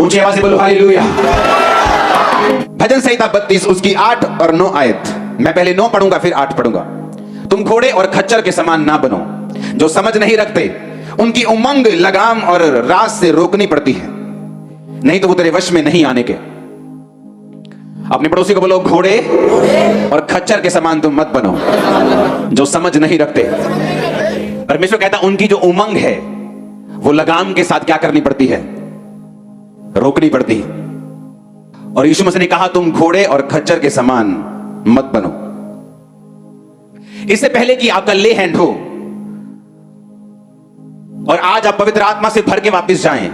ऊंची आवाज से बोलो हालेलुया। भजन संहिता 32 उसकी 8 और 9 आयत। मैं पहले 9 पढ़ूंगा फिर 8 पढ़ूंगा। तुम घोड़े और खच्चर के समान ना बनो जो समझ नहीं रखते, उनकी उमंग लगाम और रास से रोकनी पड़ती है, नहीं तो वो तेरे वश में नहीं आने के। अपने पड़ोसी को बोलो घोड़े और खच्चर के समान तुम मत बनो जो समझ नहीं रखते। परमेश्वर कहता उनकी जो उमंग है वो लगाम के साथ क्या करनी पड़ती है? रोकनी पड़ती है। और यीशु मसीह ने कहा तुम घोड़े और खच्चर के समान मत बनो। इससे पहले कि आपका ले हैंड हो और आज आप पवित्र आत्मा से भर के वापस जाएं,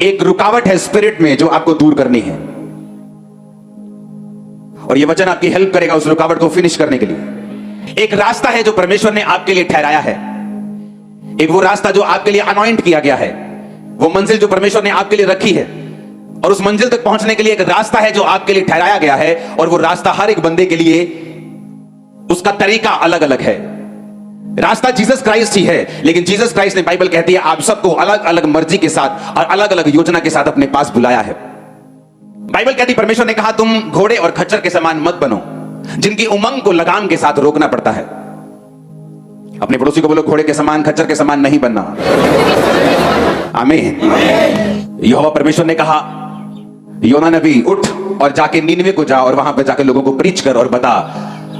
एक रुकावट है स्पिरिट में जो आपको दूर करनी है, और यह वचन आपकी हेल्प करेगा उस रुकावट को फिनिश करने के लिए। एक रास्ता है जो परमेश्वर ने आपके लिए ठहराया है, एक वो रास्ता जो आपके लिए अनॉइंट किया गया है, वो मंजिल जो परमेश्वर ने आपके लिए रखी है, और उस मंजिल तक पहुंचने के लिए एक रास्ता है जो आपके लिए ठहराया गया है, और वो रास्ता हर एक बंदे के लिए उसका तरीका अलग अलग है। रास्ता जीसस क्राइस्ट ही है, लेकिन जीसस क्राइस्ट ने, बाइबल कहती है, आप सबको अलग अलग मर्जी के साथ और अलग अलग योजना के साथ अपने पास बुलाया है। बाइबल कहती परमेश्वर ने कहा तुम घोड़े और खच्चर के समान मत बनो जिनकी उमंग को लगाम के साथ रोकना पड़ता है। अपने पड़ोसी को बोलो घोड़े के समान खच्चर के समान नहीं बनना। आमीन। यहोवा परमेश्वर ने कहा योना नबी उठ और जाके नीनवे को जा और वहां पर जाके लोगों को प्रीच कर और बता,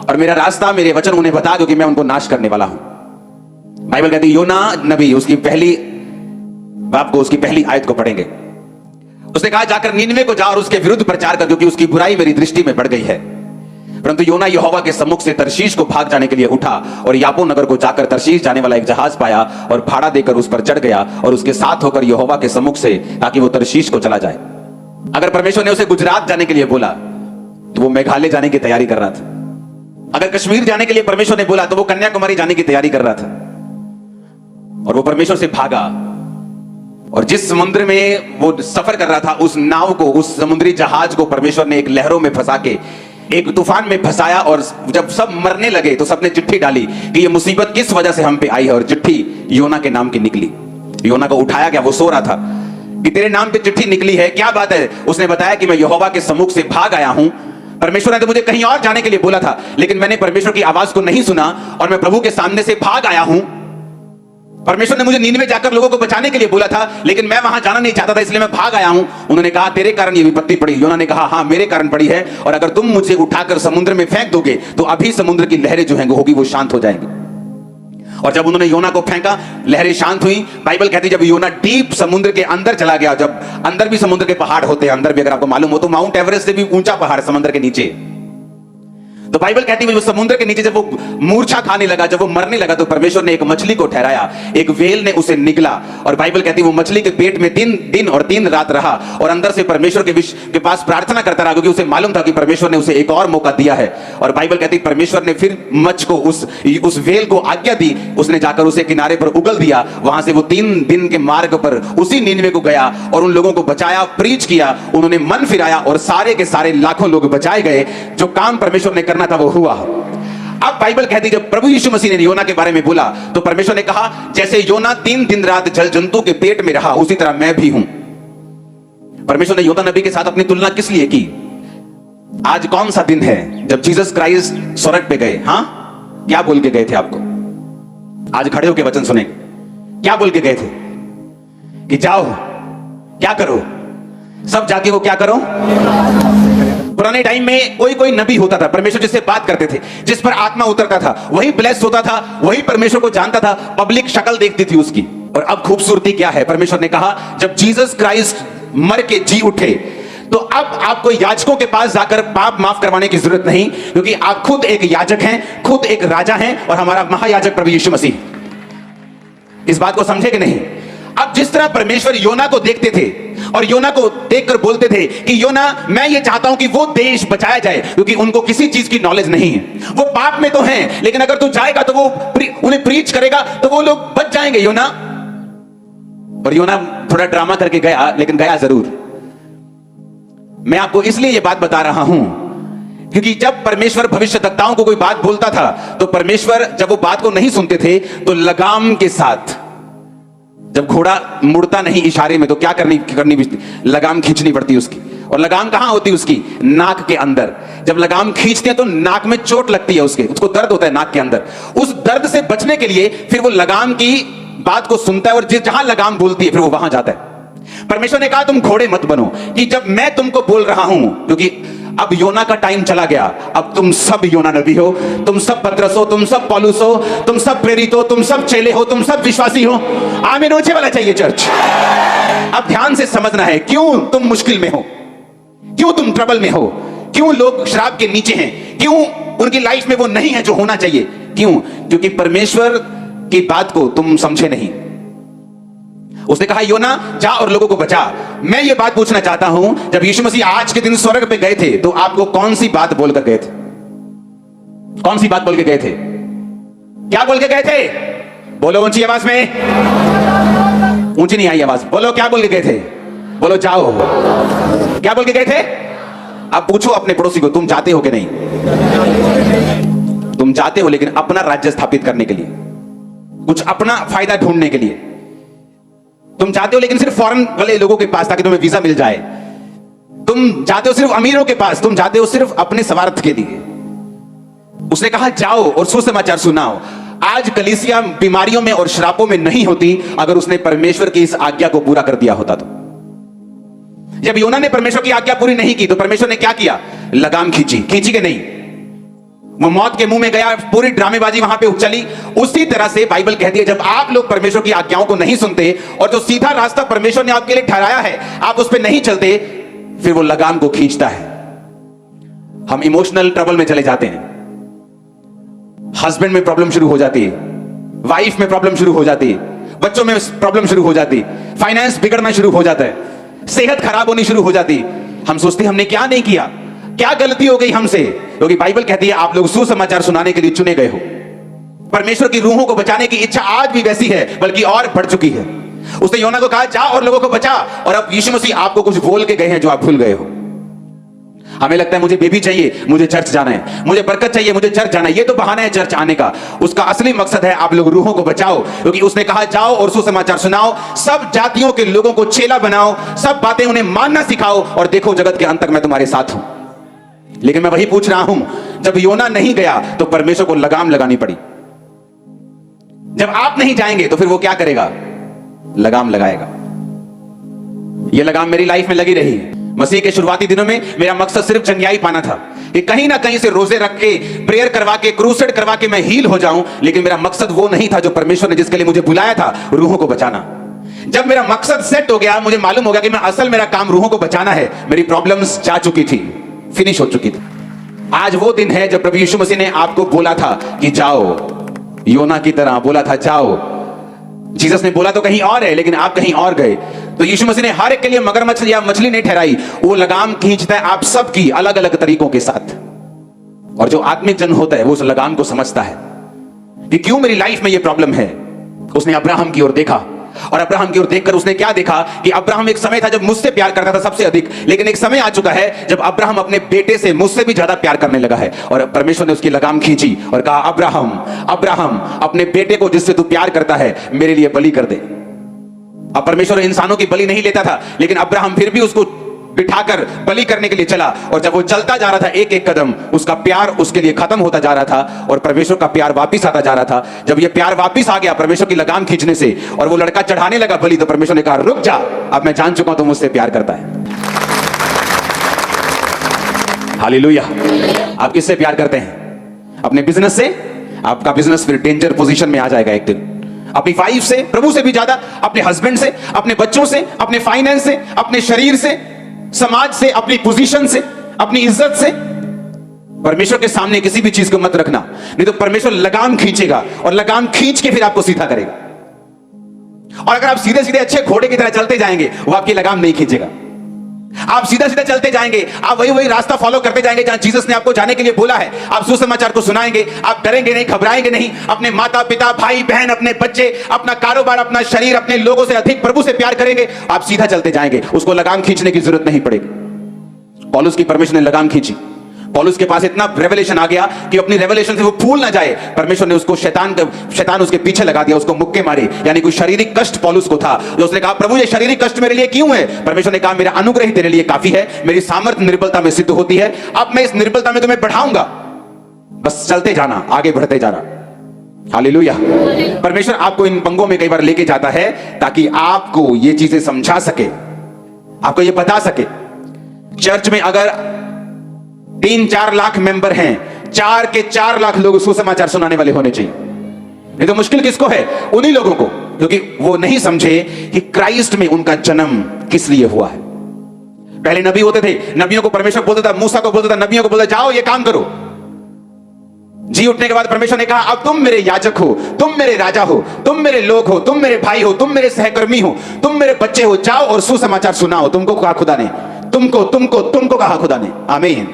और मेरा रास्ता मेरे वचन उन्हें बता दो कि मैं उनको नाश करने वाला हूं। बाइबल कहती है योना नबी, उसकी पहली बाप को उसकी पहली आयत को पढ़ेंगे। उसने कहा जाकर नीनवे को जा और उसके विरुद्ध प्रचार कर, क्योंकि उसकी बुराई मेरी दृष्टि में बढ़ गई है। परंतु योना यहोवा के सम्मुख से तर्शीश को भाग जाने के लिए उठा और यापो नगर को जाकर तर्शीश जाने वाला एक जहाज पाया और भाड़ा देकर उस पर चढ़ गया और उसके साथ होकर यहोवा के सम्मुख से, ताकि वो तर्शीश को चला जाए। अगर परमेश्वर ने उसे गुजरात जाने के लिए बोला तो वो मेघालय जाने की तैयारी कर रहा था। अगर कश्मीर जाने के लिए परमेश्वर ने बोला तो वो कन्याकुमारी जाने की तैयारी कर रहा था, और वो परमेश्वर से भागा। और जिस समुद्र में वो सफर कर रहा था, उस नाव को, उस समुद्री जहाज को परमेश्वर ने एक लहरों में फंसा के एक तूफान में फंसाया, और जब सब मरने लगे तो सबने चिट्ठी डाली कि ये मुसीबत किस वजह से हम पे आई है, और चिट्ठी योना के नाम की निकली। योना को उठाया गया, वो सो रहा था, कि तेरे नाम पे चिट्ठी निकली है, क्या बात है? उसने बताया कि मैं यहोवा के सम्मुख से भाग आया हूं। परमेश्वर ने तो मुझे कहीं और जाने के लिए बोला था, लेकिन मैंने परमेश्वर की आवाज को नहीं सुना और मैं प्रभु के सामने से भाग आया हूं। परमेश्वर ने मुझे नीनवे जाकर लोगों को बचाने के लिए बोला था, लेकिन मैं वहां जाना नहीं चाहता था, इसलिए मैं भाग आया हूं। उन्होंने कहा तेरे कारण ये विपत्ति पड़ी। योना ने कहा हाँ मेरे कारण पड़ी है, और अगर तुम मुझे उठाकर समुद्र में फेंक दोगे तो अभी समुद्र की लहरें जो हैं होगी वो शांत हो जाएंगी। और जब उन्होंने योना को फेंका, लहरें शांत हुई। बाइबल कहती है जब योना डीप समुद्र के अंदर चला गया, जब अंदर भी समुद्र के पहाड़ होते हैं, अंदर भी, अगर आपको मालूम हो तो माउंट एवरेस्ट से भी ऊंचा पहाड़ समुद्र के नीचे, तो बाइबल कहती है समुद्र के नीचे जब वो मूर्छा खाने लगा, जब वो मरने लगा, तो परमेश्वर ने एक मछली को ठहराया, एक वेल ने उसे निगला, और बाइबल कहती है वो मछली के पेट में 3 दिन और 3 रात रहा, और अंदर से परमेश्वर के पास प्रार्थना करता रहा, क्योंकि उसे मालूम था कि परमेश्वर ने उसे एक और मौका दिया है। और बाइबल कहती है परमेश्वर ने फिर मछ को, उस वेल को आज्ञा दी, उसने जाकर उसे किनारे पर उगल दिया। वहां से वो 3 दिन के मार्ग पर उसी नीनवे को गया और उन लोगों को बचाया, प्रीच किया, उन्होंने मन फिराया, और सारे के सारे लाखों लोग बचाए गए। जो काम परमेश्वर ने करना था वो हुआ। अब बाइबल कहती है जब प्रभु यीशु मसीह ने योना के बारे में बोला तो परमेश्वर ने कहा जैसे योना 3 दिन रात जल जंतु के पेट में रहा, उसी तरह मैं भी हूं। परमेश्वर ने योना नबी के साथ अपनी तुलना किस लिए की? आज कौन सा दिन है जब जीसस क्राइस्ट स्वर्ग पे गए? हां, क्या बोल के गए थे आपको? आज खड़े होकर वचन सुनेंगे। क्या बोल के गए थे? कि जाओ क्या करो? सब जाके वो क्या करो? पुराने टाइम में कोई नबी होता था, परमेश्वर जिससे बात करते थे, जिस पर आत्मा उतरता था, वही ब्लेस्ड होता था, वही परमेश्वर को जानता था, पब्लिक शक्ल देखती थी उसकी। और अब खूबसूरती क्या है? परमेश्वर ने कहा जब जीसस क्राइस्ट मर के जी उठे तो अब आपको याजकों के पास जाकर पाप माफ करवाने की जरूरत नहीं, क्योंकि आप खुद एक याजक हैं, खुद एक राजा हैं, और हमारा महायाजक प्रभु यीशु मसीह। इस बात को समझे कि नहीं? अब जिस तरह परमेश्वर योना को देखते थे और योना को देखकर बोलते थे कि योना मैं ये चाहता हूं कि वो देश बचाया जाए, क्योंकि उनको किसी चीज की नॉलेज नहीं है, वो पाप में तो हैं, लेकिन अगर तू जाएगा तो वो उन्हें प्रीच करेगा तो वो लोग बच जाएंगे योना। और योना थोड़ा ड्रामा करके गया, लेकिन गया जरूर। मैं आपको इसलिए ये बात बता रहा हूं क्योंकि जब परमेश्वर भविष्यद्वक्ताओं को कोई बात बोलता था तो परमेश्वर जब वो बात को नहीं सुनते थे तो लगाम के साथ जब घोड़ा मुड़ता नहीं इशारे में तो क्या करनी लगाम खींचनी पड़ती उसकी। और लगाम कहां होती है उसकी? नाक के अंदर। जब लगाम खींचते हैं तो नाक में चोट लगती है, उसको दर्द होता है नाक के अंदर। उस दर्द से बचने के लिए फिर वो लगाम की बात को सुनता है और जहां लगाम बोलती है फिर वो वहां जाता है। परमेश्वर ने कहा तुम घोड़े मत बनो, कि जब मैं तुमको बोल रहा हूं, क्योंकि अब योना का टाइम चला गया, अब तुम सब योना नबी हो, तुम सब पतरस हो, तुम सब पौलुस हो, तुम सब प्रेरित हो, तुम सब चेले हो, तुम सब विश्वासी हो। आमीन ऊंचे वाला चाहिए चर्च। अब ध्यान से समझना है क्यों तुम मुश्किल में हो, क्यों तुम ट्रबल में हो, क्यों लोग शराब के नीचे हैं, क्यों उनकी लाइफ में वो नहीं है जो होना चाहिए। क्यों? क्योंकि परमेश्वर की बात को तुम समझे नहीं। उसने कहा योना जा और लोगों को बचा। मैं ये बात पूछना चाहता हूं, जब यीशु मसीह आज के दिन स्वर्ग पे गए थे तो आपको कौन सी बात बोलकर गए थे? कौन सी बात बोल के गए थे? क्या बोल के गए थे? बोलो ऊंची आवाज में। ऊंची नहीं आई आवाज, बोलो क्या बोल के गए थे? बोलो जाओ। क्या बोल के गए थे? अब पूछो अपने पड़ोसी को, तुम जाते हो कि नहीं? तुम जाते हो लेकिन अपना राज्य स्थापित करने के लिए, कुछ अपना फायदा ढूंढने के लिए तुम जाते हो, लेकिन सिर्फ फॉरेन वाले लोगों के पास ताकि तुम्हें वीजा मिल जाए। तुम जाते हो सिर्फ अमीरों के पास, तुम जाते हो सिर्फ अपने स्वार्थ के लिए। उसने कहा जाओ और सुसमाचार सुनाओ। आज कलीसिया बीमारियों में और श्रापों में नहीं होती अगर उसने परमेश्वर की इस आज्ञा को पूरा कर दिया होता तो। जब योना ने परमेश्वर की आज्ञा पूरी नहीं की तो परमेश्वर ने क्या किया? लगाम खींची के नहीं, वो मौत के मुंह में गया, पूरी ड्रामेबाजी वहां पे चली। उसी तरह से बाइबल कहती है जब आप लोग परमेश्वर की आज्ञाओं को नहीं सुनते और जो सीधा रास्ता परमेश्वर ने आपके लिए ठहराया है आप उस पर नहीं चलते, फिर वो लगाम को खींचता है। हम इमोशनल ट्रबल में चले जाते हैं, हस्बैंड में प्रॉब्लम शुरू हो जाती है, वाइफ में प्रॉब्लम शुरू हो जाती है, बच्चों में प्रॉब्लम शुरू हो जाती है, फाइनेंस बिगड़ना शुरू हो जाता है, सेहत खराब होनी शुरू हो जाती। हम सोचते हमने क्या नहीं किया, क्या गलती हो गई हमसे, क्योंकि बाइबल कहती है आप लोग सुसमाचार सुनाने के लिए चुने गए हो। परमेश्वर की रूहों को बचाने की इच्छा आज भी वैसी है, बल्कि और बढ़ चुकी है। उसने योना को कहा जा और लोगों को बचा, और अब यीशु मसीह आपको कुछ बोल के गए हैं जो आप भूल गए हो। हमें लगता है मुझे बेबी चाहिए, मुझे चर्च जाना है, मुझे बरकत चाहिए, मुझे चर्च जाना है। ये तो बहाना है चर्च आने का। उसका असली मकसद है आप लोग रूहों को बचाओ, क्योंकि उसने कहा जाओ और सुसमाचार सुनाओ, सब जातियों के लोगों को चेला बनाओ, सब बातें उन्हें मानना सिखाओ, और देखो जगत के अंत तक मैं तुम्हारे साथ हूं। लेकिन मैं वही पूछ रहा हूं, जब योना नहीं गया तो परमेश्वर को लगाम लगानी पड़ी। जब आप नहीं जाएंगे तो फिर वो क्या करेगा? लगाम लगाएगा। ये लगाम मेरी लाइफ में लगी रही। मसीह के शुरुआती दिनों में मेरा मकसद सिर्फ चंगियाई पाना था, कि कहीं ना कहीं से रोजे रख के, प्रेयर करवा के, क्रूसेड करवा के मैं हील हो जाऊं। लेकिन मेरा मकसद वो नहीं था जो परमेश्वर ने जिसके लिए मुझे बुलाया था, रूहों को बचाना। जब मेरा मकसद सेट हो गया, मुझे मालूम हो गया कि मैं असल मेरा काम रूहों को बचाना है, मेरी प्रॉब्लम्स जा चुकी थी, फिनिश हो चुकी थी। आज वो दिन है जब प्रभु यीशु मसीह ने आपको बोला था कि जाओ, योना की तरह बोला था जाओ। जीसस ने बोला तो कहीं और है, लेकिन आप कहीं और गए। तो यीशु मसीह ने हर एक के लिए मगरमच्छ या मछली नहीं ठहराई, वो लगाम खींचता है आप सबकी अलग अलग तरीकों के साथ। और जो आत्मिक जन होता है वो उस लगाम को समझता है कि क्यों मेरी लाइफ में ये प्रॉब्लम है। उसने अब्राहम की ओर देखा, और अब्राहम की ओर देखकर उसने क्या देखा कि अब्राहम एक समय था जब मुझसे प्यार करता था सबसे अधिक, लेकिन एक समय आ चुका है जब अब्राहम अपने बेटे से मुझसे भी ज्यादा प्यार करने लगा है। और परमेश्वर ने उसकी लगाम खींची और कहा अब्राहम, अब्राहम, अपने बेटे को जिससे तू प्यार करता है मेरे लिए बलि कर दे। अब परमेश्वर इंसानों की बलि नहीं लेता था, लेकिन अब्राहम फिर भी उसको बिठाकर बलि करने के लिए चला। और जब वो चलता जा रहा था एक एक कदम, उसका प्यार उसके लिए खत्म होता जा रहा था और परमेश्वर का प्यार वापिस आता जा रहा था। जब ये प्यार वापिस आ गया परमेश्वर की लगाम खींचने से, और वो लड़का चढ़ाने लगा बलि, तो परमेश्वर ने कहा रुक जा, अब मैं जान चुका हूं तुम मुझसे प्यार करता है। हालेलुया। आप किससे प्यार करते हैं? अपने बिजनेस से? आपका बिजनेस फिर डेंजर पोजीशन में आ जाएगा एक दिन। अपनी वाइफ से, प्रभु से भी ज्यादा, अपने हस्बैंड से, अपने बच्चों से, अपने फाइनेंस से, अपने शरीर से, समाज से, अपनी पोजीशन से, अपनी इज्जत से। परमेश्वर के सामने किसी भी चीज को मत रखना, नहीं तो परमेश्वर लगाम खींचेगा और लगाम खींच के फिर आपको सीधा करेगा। और अगर आप सीधे सीधे अच्छे घोड़े की तरह चलते जाएंगे, वो आपकी लगाम नहीं खींचेगा। आप सीधा सीधा चलते जाएंगे, आप वही वही रास्ता फॉलो करते जाएंगे जहां जीसस ने आपको जाने के लिए बोला है। आप सुसमाचार को सुनाएंगे, आप डरेंगे नहीं, घबराएंगे नहीं। अपने माता पिता, भाई बहन, अपने बच्चे, अपना कारोबार, अपना शरीर, अपने लोगों से अधिक प्रभु से प्यार करेंगे। आप सीधा चलते जाएंगे, उसको लगाम खींचने की जरूरत नहीं पड़ेगी। पौलुस की परमेश्वर ने लगाम खींची। पौलुस के पास इतना रेवलेशन आ गया कि अपनी रेवलेशन से वो भूल ना जाए। परमेश्वर ने उसको शैतान उसके पीछे लगा दिया, उसको मुक्के मारे, यानी कोई शारीरिक कष्ट पौलुस को था। जो उसने कहा प्रभु ये शारीरिक कष्ट मेरे लिए क्यों है? परमेश्वर ने कहा मेरा अनुग्रह तेरे लिए काफी है, मेरी सामर्थ्य निर्बलता में सिद्ध होती है। अब मैं इस निर्बलता में तुम्हें बढ़ाऊंगा, बस चलते जाना, आगे बढ़ते जाना। हालेलुया। परमेश्वर आपको इन पंगों में कई बार लेके जाता है ताकि आपको ये चीजें समझा सके, आपको ये बता सके। चर्च में अगर 3-4 लाख मेंबर हैं, 4 के 4 लाख लोग सुसमाचार सुनाने वाले होने चाहिए। नहीं तो मुश्किल किसको है? उन्हीं लोगों को, क्योंकि वो नहीं समझे कि क्राइस्ट में उनका जन्म किस लिए हुआ है। पहले नबी होते थे, नबियों को परमेश्वर बोलता था, मूसा को बोलता था, नबियों को बोलता जाओ ये काम करो। जी उठने के बाद परमेश्वर ने कहा अब तुम मेरे याजक हो, तुम मेरे राजा हो, तुम मेरे लोग हो, तुम मेरे भाई हो, तुम मेरे सहकर्मी हो, तुम मेरे बच्चे हो, जाओ और सुसमाचार सुनाओ। तुमको कहा खुदा ने, तुमको कहा खुदा ने। आमीन।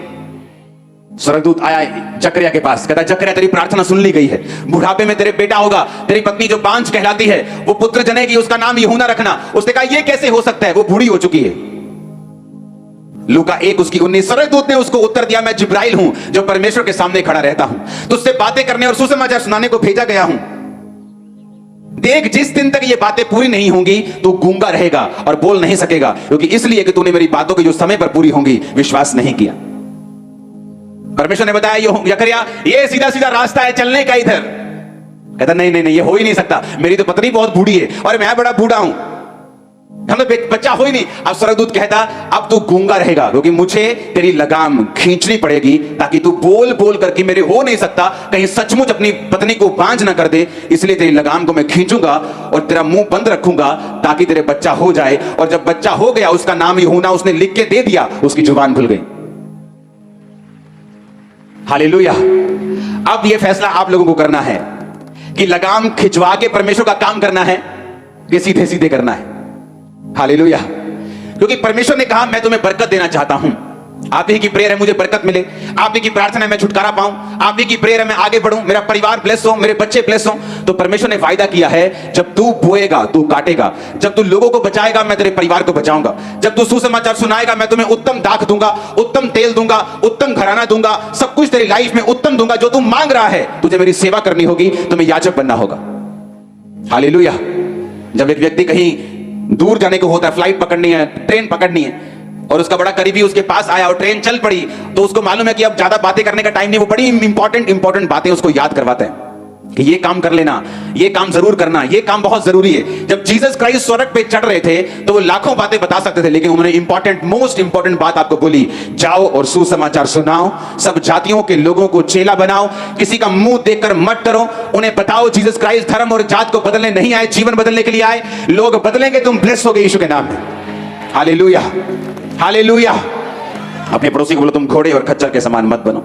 स्वर्गदूत आया जकरिया के पास, कहता जकरिया तेरी प्रार्थना सुन ली गई है, बुढ़ापे में तेरे बेटा होगा, तेरी पत्नी जो बांझ कहलाती है वो पुत्र जनेगी, उसका नाम यूहन्ना रखना। उसने कहा ये कैसे हो सकता है, वो बूढ़ी हो चुकी है। लूका 1:19। स्वर्गदूत ने उसको उत्तर दिया मैं जिब्राइल हूं जो परमेश्वर के सामने खड़ा रहता हूं, तुझसे बातें करने और सुसमाचार सुनाने को भेजा गया हूं। देख जिस दिन तक ये बातें पूरी नहीं होंगी तो गूंगा रहेगा और बोल नहीं सकेगा, क्योंकि इसलिए कि तूने मेरी बातों की जो समय पर पूरी होंगी विश्वास नहीं किया। परमेश्वर ने बताया जकरिया ये सीधा सीधा रास्ता है चलने का इधर। कहता नहीं नहीं नहीं ये हो ही नहीं सकता, मेरी तो पत्नी बहुत बूढ़ी है और मैं बड़ा बूढ़ा हूं, हमें बच्चा हो ही नहीं। अब स्वर्गदूत कहता अब तू गूंगा रहेगा, क्योंकि मुझे तेरी लगाम खींचनी पड़ेगी ताकि तू बोल बोल करके मेरे हो नहीं सकता, कहीं सचमुच अपनी पत्नी को बांझ ना कर दे। इसलिए तेरी लगाम को मैं खींचूंगा और तेरा मुंह बंद रखूंगा ताकि तेरे बच्चा हो जाए। और जब बच्चा हो गया उसका नाम यूहन्ना उसने लिख के दे दिया, उसकी जुबान खुल गई। हालेलुया। अब यह फैसला आप लोगों को करना है कि लगाम खिंचवा के परमेश्वर का काम करना है कि सीधे सीधे करना है। हालेलुया। क्योंकि परमेश्वर ने कहा मैं तुम्हें बरकत देना चाहता हूं, आप ही की प्रेयर है मुझे बरकत मिले, आप ही की प्रार्थना है मैं छुटकारा पाऊं, आप ही की प्रेयर है मैं आगे बढ़ूं, मेरा परिवार ब्लेस हो, मेरे बच्चे ब्लेस हो। तो परमेश्वर ने वायदा किया है जब तू बोएगा तू काटेगा, जब तू लोगों को बचाएगा मैं तेरे परिवार को बचाऊंगा, जब तू सुसमाचार सुनाएगा मैं तुम्हें उत्तम दाख दूंगा, उत्तम तेल दूंगा, उत्तम घराना दूंगा, सब कुछ तेरी लाइफ में उत्तम दूंगा। जो तू मांग रहा है तुझे मेरी सेवा करनी होगी, तुम्हें याजक बनना होगा। हालेलुया। जब एक व्यक्ति कहीं दूर जाने को होता है, फ्लाइट पकड़नी है, ट्रेन पकड़नी है, और उसका बड़ा करीबी उसके पास आया और ट्रेन चल पड़ी, तो उसको मालूम है कि अब ज्यादा बातें करने का टाइम नहीं, वो बड़ी इंपॉर्टेंट बातें उसको याद करवाता है कि ये काम कर लेना, ये काम जरूर करना, ये काम बहुत जरूरी है। जब जीसस क्राइस्ट स्वर्ग पे चढ़ रहे थे तो वो लाखों बातें बता सकते थे, लेकिन उन्होंने मोस्ट इंपॉर्टेंट बात आपको बोली, जाओ और सुसमाचार सुनाओ, सब जातियों के लोगों को चेला बनाओ, किसी का मुंह देखकर मत डरो, उन्हें बताओ जीसस क्राइस्ट धर्म और जात को बदलने नहीं आए, जीवन बदलने के लिए आए। लोग बदलेंगे, तुम ब्लेस होगे यीशु के नाम में। Hallelujah, hallelujah. अपने पड़ोसी को बोलो तुम घोड़े और खच्चर के समान मत बनो।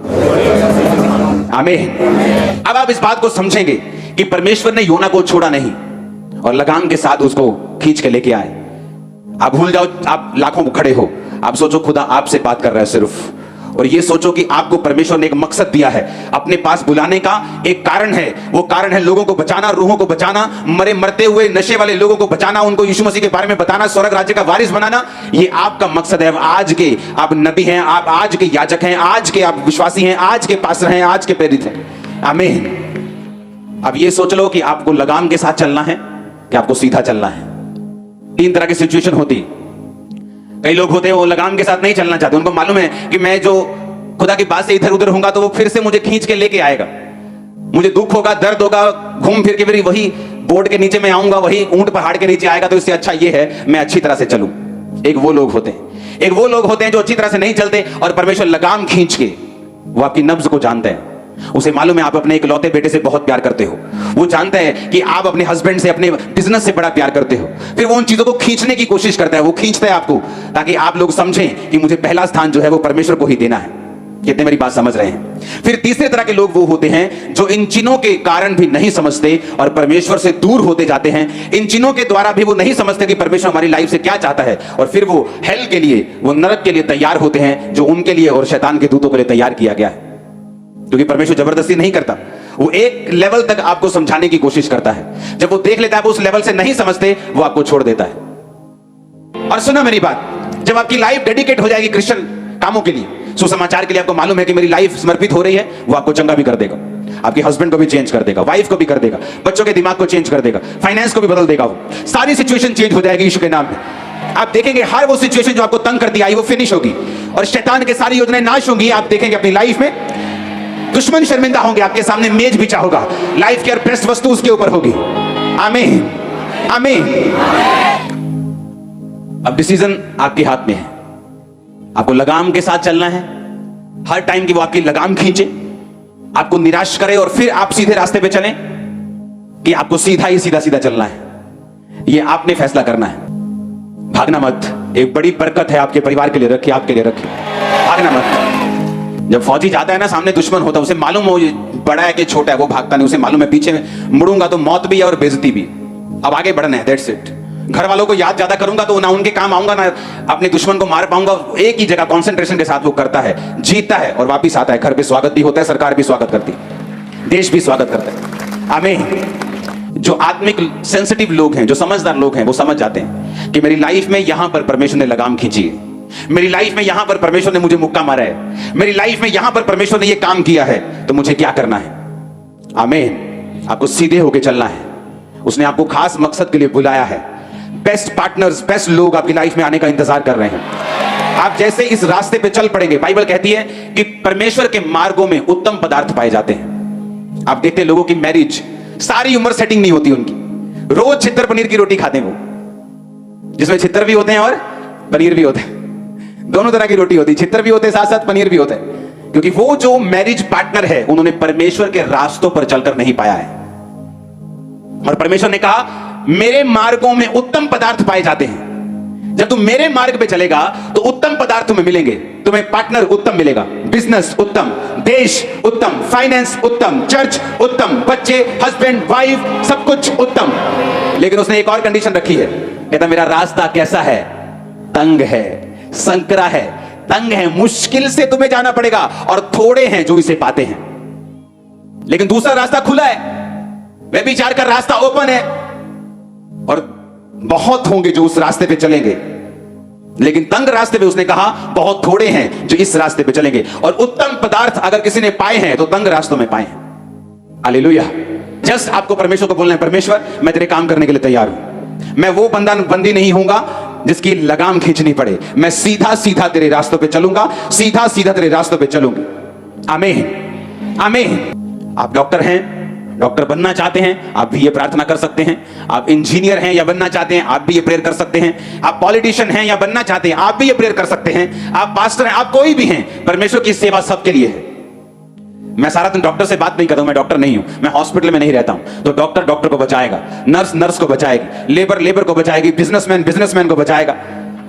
आमीन। अब आप इस बात को समझेंगे कि परमेश्वर ने योना को छोड़ा नहीं और लगाम के साथ उसको खींच के लेके आए। आप भूल जाओ आप लाखों को खड़े हो, आप सोचो खुदा आपसे बात कर रहा है सिर्फ, और ये सोचो कि आपको परमेश्वर ने एक मकसद दिया है, अपने पास बुलाने का एक कारण है। वो कारण है लोगों को बचाना, रूहों को बचाना, मरते हुए नशे वाले लोगों को बचाना, उनको यीशु मसीह के बारे में बताना, स्वर्ग राज्य का वारिस बनाना। ये आपका मकसद है। आज के आप नबी हैं, आप आज के याजक हैं, आज के आप विश्वासी हैं, आज के पास्टर हैं, आज के प्रेरित हैं। आमीन। अब ये सोच लो कि आपको लगाम के साथ चलना है कि आपको सीधा चलना है। 3 तरह की सिचुएशन होती। कई लोग होते हैं वो लगाम के साथ नहीं चलना चाहते, उनको मालूम है कि मैं जो खुदा की बात से इधर उधर होऊंगा तो वो फिर से मुझे खींच के लेके आएगा, मुझे दुख होगा, दर्द होगा, घूम फिर के फिर वही बोर्ड के नीचे में आऊंगा, वही ऊंट पहाड़ के नीचे आएगा। तो इससे अच्छा ये है मैं अच्छी तरह से चलूं। एक वो लोग होते हैं, एक वो लोग होते हैं जो अच्छी तरह से नहीं चलते और परमेश्वर लगाम खींच के वो आपकी नब्ज को जानते हैं। उसे मालूम है आप अपने इकलौते बेटे से बहुत प्यार करते हो, वो जानता है कि आप अपने हस्बैंड से, अपने बिजनेस से बड़ा प्यार करते हो। फिर वो उन चीजों को खींचने की कोशिश करता है, वो खींचता है आपको ताकि आप लोग समझें कि मुझे पहला स्थान जो है वो परमेश्वर को ही देना है। कितने मेरी बात समझ रहे हैं? फिर तीसरे तरह के लोग वो होते हैं जो इन चिन्हों के कारण भी नहीं समझते और परमेश्वर से दूर होते जाते हैं। इन चिन्हों के द्वारा भी वो नहीं समझते कि परमेश्वर हमारी लाइफ से क्या चाहता है, और फिर वो हेल के लिए, वो नरक के लिए तैयार होते हैं जो उनके लिए और शैतान के दूतों के लिए तैयार किया गया है। क्योंकि परमेश्वर जबरदस्ती नहीं करता, वो एक लेवल तक आपको समझाने की कोशिश करता है। जब वो देख लेता है वो उस लेवल से नहीं समझते, वो आपको छोड़ देता है। और सुना मेरी बात, जब आपकी लाइफ डेडिकेट हो जाएगी क्रिश्चियन कामों के लिए, सुसमाचार के लिए आपको मालूम है कि मेरी लाइफ समर्पित हो रही है, वो आपको चंगा भी कर देगा, आपके हस्बैंड को भी चेंज कर देगा, वाइफ को भी कर देगा, बच्चों के दिमाग को चेंज कर देगा, फाइनेंस को भी बदल देगा, वो सारी सिचुएशन चेंज हो जाएगी यीशु के नाम में। आप देखेंगे हर वो सिचुएशन जो आपको तंग करती आई वो फिनिश होगी और शैतान के सारी योजनाएं नाश होंगी। आप देखेंगे अपनी लाइफ में दुश्मन शर्मिंदा होंगे, आपके सामने मेज बिछा होगा, लाइफ की हर बेस्ट वस्तु उसके ऊपर होगी। आमीन, आमीन। अब डिसीजन आपके हाथ में है, आपको लगाम के साथ चलना है। हर टाइम की वो आपकी लगाम खींचे, आपको निराश करे और फिर आप सीधे रास्ते पे चलें, कि आपको सीधा ही सीधा सीधा चलना है, ये आपने फैसला करना है। भागना मत, एक बड़ी बरकत है आपके परिवार के लिए रखी, आपके लिए रखी, भागना मत। जब फौजी जाता है ना, सामने दुश्मन होता है, उसे मालूम हो बड़ा है कि छोटा है, वो भागता नहीं, उसे मालूम है पीछे मुड़ूंगा तो मौत भी है और बेइज्जती भी। अब आगे बढ़ना है, दैट्स इट। घर वालों को याद ज्यादा करूंगा तो ना उनके काम आऊंगा, ना अपने दुश्मन को मार पाऊंगा। एक ही जगह कॉन्सेंट्रेशन के साथ वो करता है, जीतता है और वापिस आता है। घर पे स्वागत भी होता है, सरकार भी स्वागत करती है, देश भी स्वागत करता है। आमीन। जो आत्मिक सेंसिटिव लोग हैं, जो समझदार लोग हैं, वो समझ जाते हैं कि मेरी लाइफ में यहां पर परमेश्वर ने लगाम खींची है, मेरी लाइफ में यहां पर परमेश्वर ने मुझे मुक्का मारा है, मेरी लाइफ में यहां पर परमेश्वर ने ये काम किया है, तो मुझे क्या करना है। आमीन। आपको सीधे होके चलना है, उसने आपको खास मकसद के लिए बुलाया है। बेस्ट पार्टनर्स, बेस्ट लोग आपकी लाइफ में आने का इंतजार कर रहे हैं। आप जैसे इस रास्ते पे चल पड़ेंगे, बाइबल कहती है कि परमेश्वर के मार्गों में उत्तम पदार्थ पाए जाते हैं। आप देखते हैं लोगों की मैरिज सारी उम्र सेटिंग नहीं होती उनकी, रोज छितर पनीर की रोटी खाते हैं वो, जिसमें छितर भी होते हैं और पनीर भी होते हैं, दोनों तरह की रोटी होती है, छितर भी होते हैं साथ साथ पनीर भी होता है, क्योंकि वो जो मैरिज पार्टनर है उन्होंने परमेश्वर के रास्तों पर चलकर नहीं पाया है। और परमेश्वर ने कहा मेरे मार्गों में उत्तम पदार्थ पाए जाते हैं। जब तुम मेरे मार्ग पे चलेगा तो उत्तम पदार्थ तुम्हें मिलेंगे, तुम्हें पार्टनर उत्तम मिलेगा, बिजनेस उत्तम, देश उत्तम, फाइनेंस उत्तम, चर्च उत्तम, बच्चे, हस्बैंड, वाइफ, सब कुछ उत्तम। लेकिन उसने एक और कंडीशन रखी है, कहता मेरा रास्ता कैसा है, तंग है, संकरा है, तंग है, मुश्किल से तुम्हें जाना पड़ेगा और थोड़े हैं जो इसे पाते हैं। लेकिन दूसरा रास्ता खुला है, व्यभिचार का रास्ता ओपन है और बहुत होंगे जो उस रास्ते पे चलेंगे। लेकिन तंग रास्ते पे उसने कहा बहुत थोड़े हैं जो इस रास्ते पे चलेंगे। और उत्तम पदार्थ अगर किसी ने पाए हैं तो तंग रास्तों में पाए हैं। हालेलुया। जस्ट आपको परमेश्वर को बोलना है, परमेश्वर मैं तेरे काम करने के लिए तैयार हूं। मैं वो बंदी नहीं होऊंगा जिसकी लगाम खींचनी पड़े, मैं सीधा सीधा तेरे रास्तों पे चलूंगा, सीधा सीधा तेरे रास्तों पे चलूंगी। आमीन, आमीन। आप डॉक्टर हैं, डॉक्टर बनना चाहते हैं, आप भी ये प्रार्थना कर सकते हैं। आप इंजीनियर हैं या बनना चाहते हैं, आप भी ये प्रेयर कर सकते हैं। आप पॉलिटिशियन हैं या बनना चाहते हैं, आप भी ये प्रेयर कर सकते हैं। आप पास्टर हैं, आप कोई भी हैं, परमेश्वर की सेवा सबके लिए है। मैं सारा दिन डॉक्टर से बात नहीं करता हूं, मैं डॉक्टर नहीं हूं, मैं हॉस्पिटल में नहीं रहता हूं। तो डॉक्टर डॉक्टर को बचाएगा, नर्स नर्स को बचाएगी, लेबर लेबर को बचाएगी, बिजनेसमैन बिजनेसमैन को बचाएगा।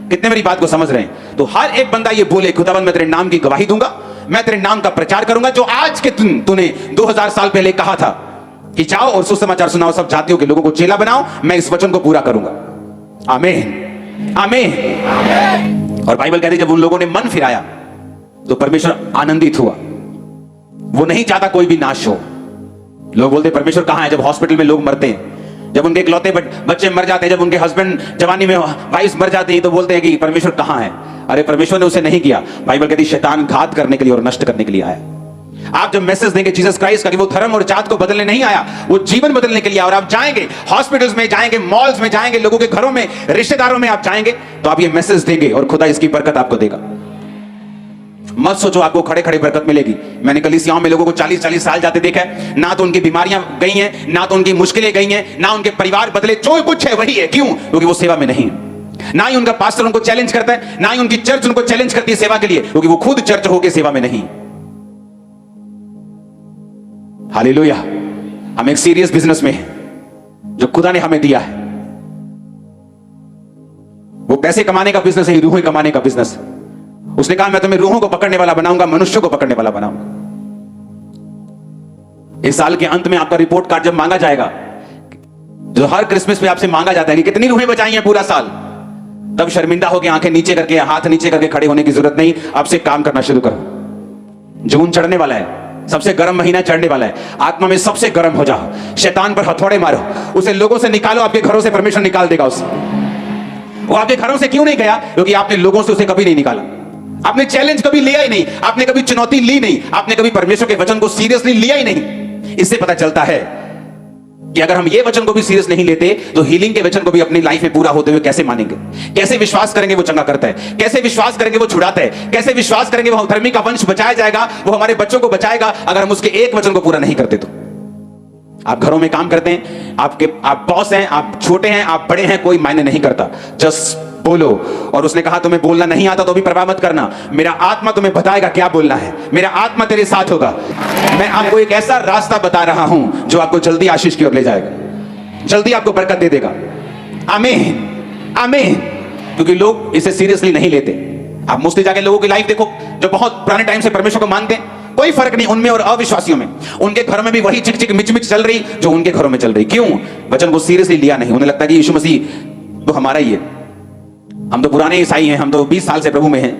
कितने मेरी बात को समझ रहे हैं? तो हर एक बंदा ये बोले खुदावंद मैं तेरे नाम की गवाही दूंगा, मैं तेरे नाम का प्रचार करूंगा, जो आज के तूने 2000 साल पहले कहा था कि जाओ और सुसमाचार सुनाओ, सब जातियों के लोगों को चेला बनाओ। मैं इस वचन को पूरा करूंगा। आमीन, आमीन। और बाइबल कहती है जब उन लोगों ने मन फिराया तो परमेश्वर आनंदित हुआ। वो नहीं चाहता कोई भी नाश हो। लोग बोलते परमेश्वर कहां है? जब हॉस्पिटल में लोग मरते हैं, जब उनके इकलौते बच्चे मर जाते हैं, जब उनके हस्बैंड जवानी में वाइफ मर जाती है, तो बोलते हैं कि परमेश्वर कहां है? अरे परमेश्वर ने उसे नहीं किया। बाइबल कहती है शैतान घात करने के लिए और नष्ट करने के लिए आया। आप जब मैसेज देंगे जीसस क्राइस्ट का कि वो धर्म और जात को बदलने नहीं आया, वो जीवन बदलने के लिए आया, और आप जाएंगे हॉस्पिटल्स में, जाएंगे मॉल्स में, जाएंगे लोगों के घरों में, रिश्तेदारों में आप जाएंगे, तो आप ये मैसेज देंगे और खुदा इसकी बरकत आपको देगा। मत सोचो आपको खड़े खड़े बरकत मिलेगी। मैंने कलीसियाओं में लोगों को 40-40 साल जाते देखा है, ना तो उनकी बीमारियां गई हैं, ना तो उनकी मुश्किलें गई हैं, ना उनके परिवार बदले, जो कुछ है वही है। क्यों? क्योंकि वो सेवा में नहीं है। ना ही उनका पास्टर उनको चैलेंज करता है, ना ही उनकी चर्च उनको चैलेंज करती है सेवा के लिए, क्योंकि वो खुद चर्च होकर सेवा में नहीं। हालेलुया। हम एक सीरियस बिजनेस में हैं जो खुदा ने हमें दिया है। वो पैसे कमाने का बिजनेस है, रूहें कमाने का बिजनेस है। उसने कहा मैं तुम्हें रूहों को पकड़ने वाला बनाऊंगा, मनुष्यों को पकड़ने वाला बनाऊंगा। इस साल के अंत में आपका रिपोर्ट कार्ड जब मांगा जाएगा, जो हर क्रिसमस पे आपसे मांगा जाता है कि कितनी रूहें बचाई हैं पूरा साल, तब शर्मिंदा होकर आंखें नीचे करके, हाथ नीचे करके खड़े होने की जरूरत नहीं। आपसे काम करना शुरू करो। जून चढ़ने वाला है, सबसे गर्म महीना चढ़ने वाला है। आत्मा में सबसे गर्म हो जाओ, शैतान पर हथौड़े मारो, उसे लोगों से निकालो। आपके घरों से परमेश्वर निकाल देगा उसे। वो आपके घरों से क्यों नहीं गया? क्योंकि आपने लोगों से उसे कभी नहीं निकाला। आपने चैलेंज कभी लिया ही नहीं, आपने कभी चुनौती ली नहीं, आपने कभी परमेश्वर के वचन को सीरियसली लिया ही नहीं। इससे पता चलता है कि अगर हम ये वचन को भी सीरियस नहीं लेते तो हीलिंग के वचन को भी अपनी लाइफ में पूरा होते हुए कैसे मानेंगे, कैसे विश्वास करेंगे वो चंगा करता है, कैसे विश्वास करेंगे वो छुड़ाता है, कैसे विश्वास करेंगे वो धर्मी का वंश बचाया जाएगा, वो हमारे बच्चों को बचाएगा अगर हम उसके एक वचन को पूरा नहीं करते तो। आप घरों में काम करते हैं, आप बॉस हैं, आप छोटे हैं, आप बड़े हैं, कोई मायने नहीं करता, जस्ट बोलो। और उसने कहा तुम्हें बोलना नहीं आता तो भी परवाह मत करना, मेरा आत्मा तुम्हें बताएगा क्या बोलना है, मेरा आत्मा तेरे साथ होगा। मैं आपको एक ऐसा रास्ता बता रहा हूं जो आपको जल्दी आशीष की ओर ले जाएगा, जल्दी आपको बरकत दे देगा। आमीन, आमीन। क्योंकि लोग इसे सीरियसली नहीं लेते। आप मुस्लिम जाके लोगों की लाइफ देखो जो बहुत पुराने टाइम से परमेश्वर को मानते हैं, कोई फर्क नहीं उनमें और अविश्वासियों में। उनके घरों में भी वही चिक चिक मिच मिच चल रही जो उनके घरों में चल रही। क्यों? वचन को सीरियसली लिया नहीं। उन्हें लगता है कि यीशु मसीह तो हमारा ही है, हम तो पुराने ईसाई हैं, हम तो 20 साल से प्रभु में हैं।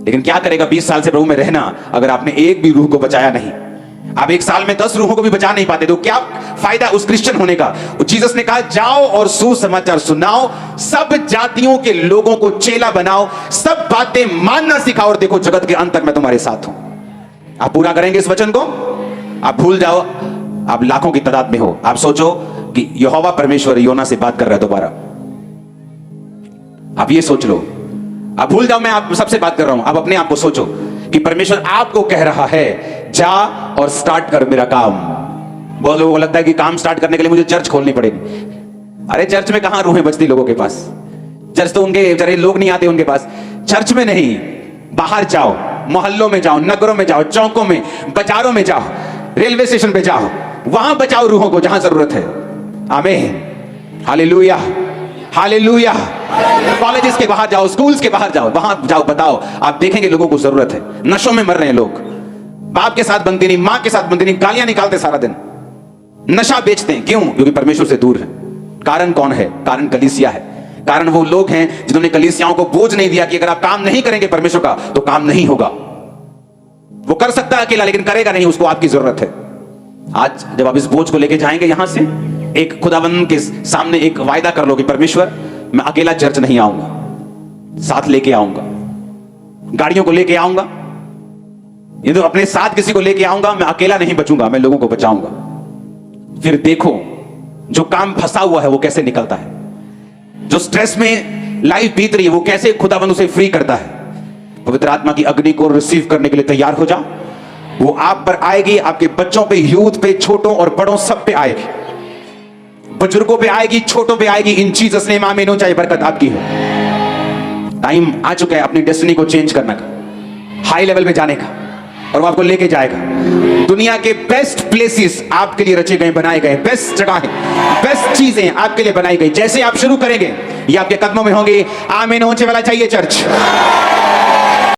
लेकिन क्या करेगा 20 साल से प्रभु में रहना अगर आपने एक भी रूह को बचाया नहीं? आप एक साल में 10 रूहों को भी बचा नहीं पाते तो क्या फायदा उस क्रिश्चियन होने का? जीसस ने कहा जाओ और सुसमाचार सुनाओ, सब जातियों के लोगों को चेला बनाओ, सब बातें मानना सिखाओ और देखो जगत के अंत तक मैं तुम्हारे साथ हूं। आप पूरा करेंगे इस वचन को? आप भूल जाओ आप लाखों की तादाद में हो। आप सोचो कि यहोवा परमेश्वर योना से बात कर रहा है दोबारा। आप ये सोच लो, आप भूल जाओ मैं आप सबसे बात कर रहा हूं। आप अपने आप को सोचो कि परमेश्वर आपको कह रहा है जा और स्टार्ट कर मेरा काम। बहुत लोगों को लगता है कि काम स्टार्ट करने के लिए मुझे चर्च खोलनी पड़ेगी। अरे चर्च में कहां रूहें बचती लोगों के पास? चर्च तो उनके बेचारे लोग नहीं आते उनके पास। चर्च में नहीं, बाहर जाओ, मोहल्लों में जाओ, नगरों में जाओ, चौकों में, बाजारों में जाओ, रेलवे स्टेशन पे जाओ, वहां बचाओ रूहों को जहां जरूरत है। आमीन, हालेलुया, हालेलुया। कॉलेजेस के बाहर जाओ, स्कूल्स के बाहर जाओ, वहां जाओ, बताओ। आप देखेंगे लोगों को जरूरत है। नशों में मर रहे हैं लोग, बाप के साथ बनती नहीं, मां के साथ बनती नहीं, गालियां निकालते सारा दिन, नशा बेचते हैं। क्यों? क्योंकि परमेश्वर से दूर है। कारण कौन है? कारण कलीसिया है। कारण वो लोग हैं जिन्होंने कलीसियाओं को बोझ नहीं दिया कि अगर आप काम नहीं करेंगे परमेश्वर का तो काम नहीं होगा। वो कर सकता है अकेला लेकिन करेगा नहीं, उसको आपकी जरूरत है। आज जब आप इस बोझ को लेके जाएंगे यहां से, एक खुदाबंद के सामने एक वायदा कर लो कि परमेश्वर मैं अकेला चर्च नहीं आऊंगा, साथ लेके आऊंगा, गाड़ियों को लेके आऊंगा, ये तो अपने साथ किसी को लेके आऊंगा, मैं अकेला नहीं बचूंगा, मैं लोगों को बचाऊंगा। फिर देखो जो काम फंसा हुआ है वो कैसे निकलता है, जो स्ट्रेस में लाइफ बीत रही है वो कैसे खुदाबंद उसे फ्री करता है। पवित्र आत्मा की अग्नि को रिसीव करने के लिए तैयार हो जा। वो आप पर आएगी, आपके बच्चों पे, यूथ पे, छोटों और बड़ों सब पे आएगी, बुजुर्गों पे आएगी, छोटों पे आएगी। इन जीसस नेम आमीन हो। चाहे बरकत आपकी हो। टाइम आ चुका है अपनी डेस्टिनी को चेंज करने का, हाई लेवल पे जाने का, और वो आपको लेके जाएगा। दुनिया के बेस्ट प्लेसेस आपके लिए रचे गए, बनाए गए, बेस्ट जगह है, बेस्ट चीजें आपके लिए बनाई गई। जैसे आप शुरू करेंगे ये आपके कदमों में होंगे। आमीन होने वाला चाहिए चर्च।